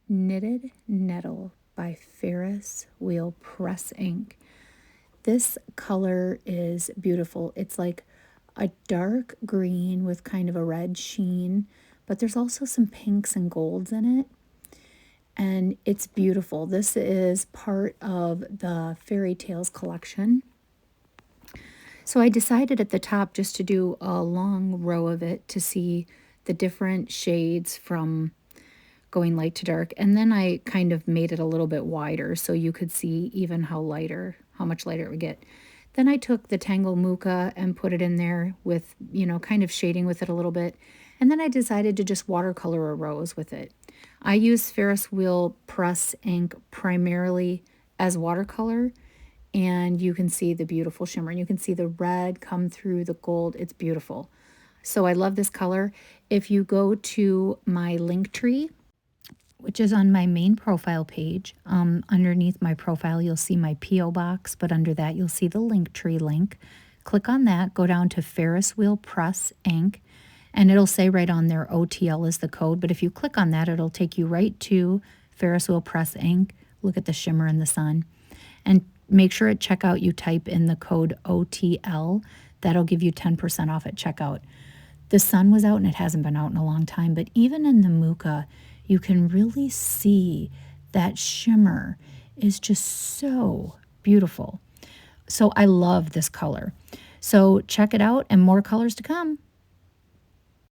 Knitted Nettle by Ferris Wheel Press Ink. This color is beautiful. It's like a dark green with kind of a red sheen, but there's also some pinks and golds in it. And it's beautiful. This is part of the Fairy Tales collection. So I decided at the top just to do a long row of it to see the different shades from going light to dark. And then I kind of made it a little bit wider so you could see even how much lighter it would get. Then I took the Tangle Muka and put it in there with, kind of shading with it a little bit. And then I decided to just watercolor a rose with it. I use Ferris Wheel Press Ink primarily as watercolor, and you can see the beautiful shimmer. And you can see the red come through the gold. It's beautiful. So I love this color. If you go to my Linktree, which is on my main profile page, underneath my profile, you'll see my P.O. box, but under that, you'll see the Linktree link. Click on that, go down to Ferris Wheel Press Ink, and it'll say right on there OTL is the code. But if you click on that, it'll take you right to Ferris Wheel Press Ink. Look at the shimmer in the sun. And make sure at checkout you type in the code OTL. That'll give you 10% off at checkout. The sun was out and it hasn't been out in a long time, but even in the Muka, you can really see that shimmer is just so beautiful. So I love this color. So check it out, and more colors to come.